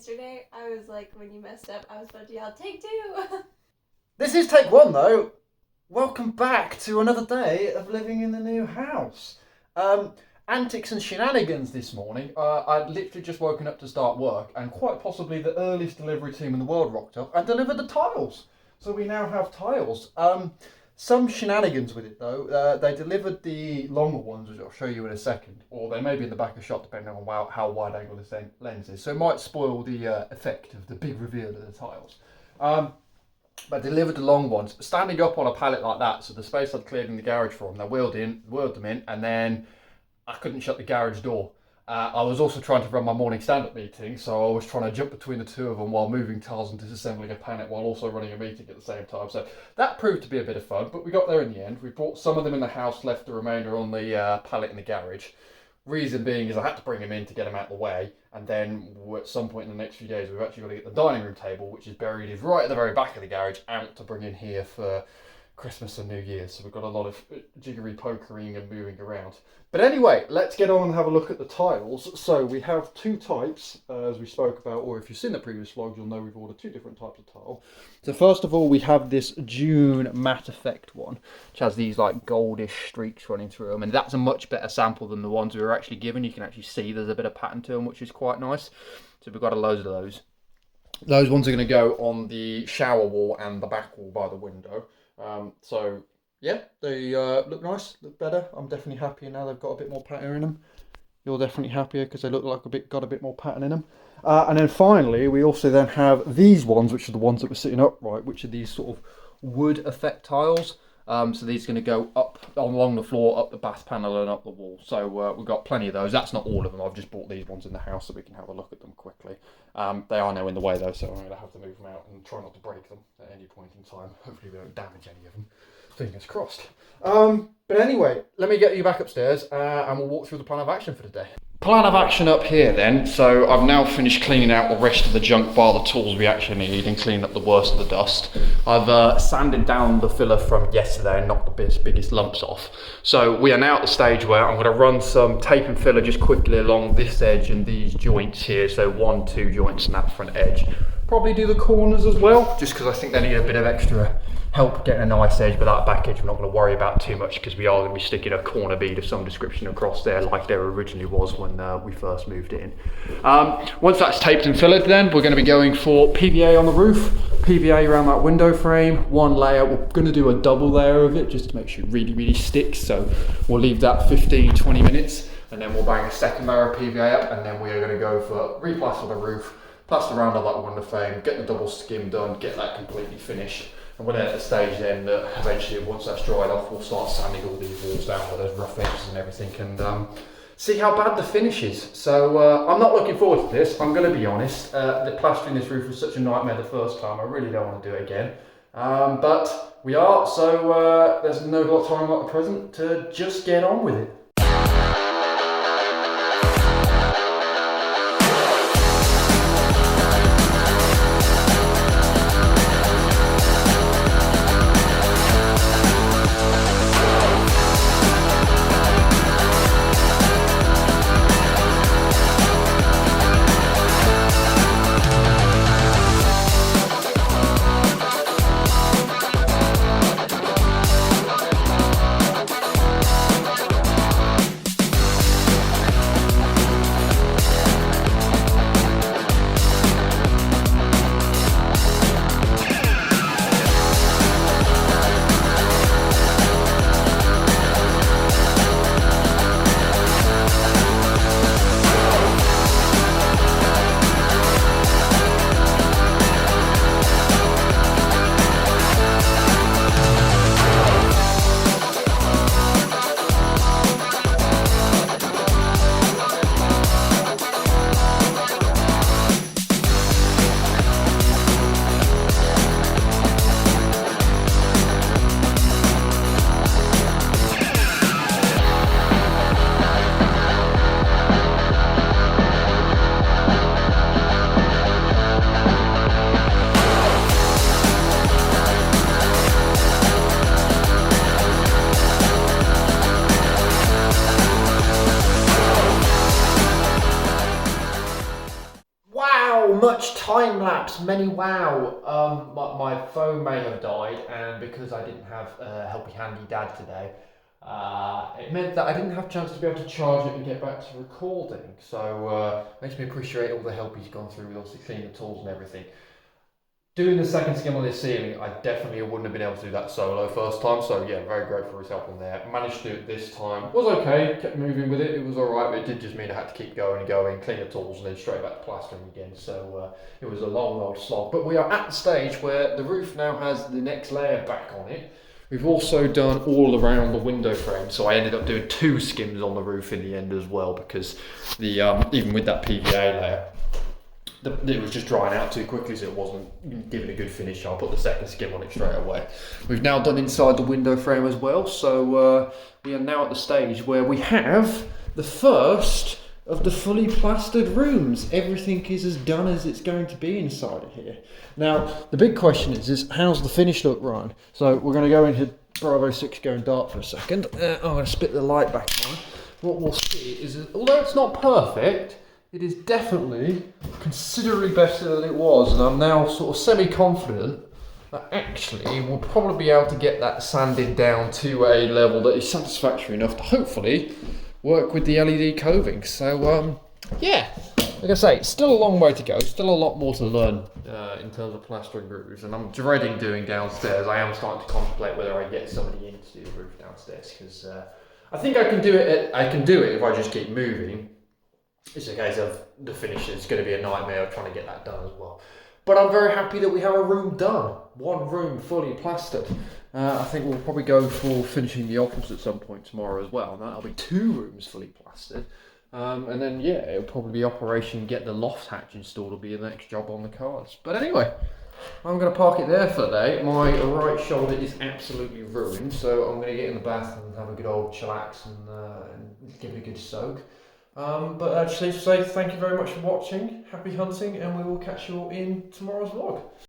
yesterday. I was like, when you messed up, I was about to yell, take two. This is take one though. Welcome back to another day of living in the new house. Antics and shenanigans this morning. I'd literally just woken up to start work, and quite possibly the earliest delivery team in the world rocked up and delivered the tiles. So we now have tiles. Some shenanigans with it though. They delivered the longer ones, which I'll show you in a second, or they may be in the back of the shop depending on how wide angle this lens is. So it might spoil the effect of the big reveal of the tiles. But delivered the long ones, standing up on a pallet like that, so the space I'd cleared in the garage for them, they wheeled them in, and then I couldn't shut the garage door. I was also trying to run my morning stand-up meeting, so I was trying to jump between the two of them while moving tiles and disassembling a pallet while also running a meeting at the same time. So that proved to be a bit of fun, but we got there in the end. We brought some of them in the house, left the remainder on the pallet in the garage. Reason being is I had to bring them in to get them out of the way, and then at some point in the next few days we've actually got to get the dining room table, which is buried right at the very back of the garage, out to bring in here for Christmas and New Year's. So we've got a lot of jiggery pokering and moving around. But anyway, let's get on and have a look at the tiles. So we have two types, as we spoke about, or if you've seen the previous vlogs, you'll know we've ordered two different types of tile. So first of all, we have this June matte effect one, which has these like goldish streaks running through them, and that's a much better sample than the ones we were actually given. You can actually see there's a bit of pattern to them, which is quite nice. So we've got a load of those. Those ones are going to go on the shower wall and the back wall by the window. So yeah, they look nice, look better. I'm definitely happier now they've got a bit more pattern in them. You're definitely happier because they look like got a bit more pattern in them. And then finally, we also then have these ones, which are the ones that were sitting upright, which are these sort of wood effect tiles. So these are going to go up along the floor, up the bath panel and up the wall. So we've got plenty of those. That's not all of them. I've just bought these ones in the house so we can have a look at them quickly. They are now in the way though, so I'm going to have to move them out and try not to break them at any point in time. Hopefully we don't damage any of them. Fingers crossed. But anyway, let me get you back upstairs and we'll walk through the plan of action for today. Plan of action up here then. So I've now finished cleaning out the rest of the junk bar, the tools we actually need, and cleaning up the worst of the dust. I've sanded down the filler from yesterday and knocked the biggest lumps off. So we are now at the stage where I'm going to run some tape and filler just quickly along this edge and these joints here. So 1, 2 joints and that front edge. Probably do the corners as well, just because I think they need a bit of extra help getting a nice edge, but that back edge we're not going to worry about too much because we are going to be sticking a corner bead of some description across there like there originally was when we first moved in. Once that's taped and fillered then, we're going to be going for PVA on the roof, PVA around that window frame, one layer. We're going to do a double layer of it just to make sure it really sticks, so we'll leave that 15-20 minutes and then we'll bang a second layer of PVA up, and then we are going to go for replaster the roof, plaster around all that window frame, get the double skim done, get that completely finished. And we're at the stage then that eventually, once that's dried off, we'll start sanding all these walls down with those rough edges and everything, and see how bad the finish is. So I'm not looking forward to this, I'm going to be honest. The plastering this roof was such a nightmare the first time, I really don't want to do it again. But we are, so there's no lot of time like the present to just get on with it. much time lapse, many wow. My phone may have died, and because I didn't have a helpy handy dad today, it meant that I didn't have a chance to be able to charge it and get back to recording. So makes me appreciate all the help he's gone through with obviously cleaning the tools and everything. Doing the second skim on this ceiling, I definitely wouldn't have been able to do that solo first time, so yeah, very grateful for his help on there. Managed to do it this time. Was okay, kept moving with it, it was alright, but it did just mean I had to keep going and going, clean the tools and then straight back to plastering again, so it was a long old slog. But we are at the stage where the roof now has the next layer back on it. We've also done all around the window frame, so I ended up doing 2 skims on the roof in the end as well, because the even with that PVA layer, it was just drying out too quickly, so it wasn't giving a good finish. I'll put the second skim on it straight away. We've now done inside the window frame as well, so we are now at the stage where we have the first of the fully plastered rooms. Everything is as done as it's going to be inside of here. Now, the big question is how's the finish look, Ryan? So we're going to go into Bravo 6 going dark for a second. I'm going to spit the light back on. What we'll see is, although it's not perfect, it is definitely considerably better than it was, and I'm now sort of semi-confident that actually we'll probably be able to get that sanded down to a level that is satisfactory enough to hopefully work with the LED coving. So yeah, like I say, it's still a long way to go, still a lot more to learn in terms of plastering roofs, and I'm dreading doing downstairs. I am starting to contemplate whether I get somebody in to do the roof downstairs, because I think I can do it if I just keep moving. It's a case of the finish is going to be a nightmare of trying to get that done as well. But I'm very happy that we have a room done. One room fully plastered. I think we'll probably go for finishing the office at some point tomorrow as well. And that'll be 2 rooms fully plastered. And then, yeah, it'll probably be Operation Get the Loft Hatch installed will be the next job on the cards. But anyway, I'm going to park it there for the day. My right shoulder is absolutely ruined, so I'm going to get in the bath and have a good old chillax and give it a good soak. But I just need to say thank you very much for watching, happy hunting, and we will catch you all in tomorrow's vlog.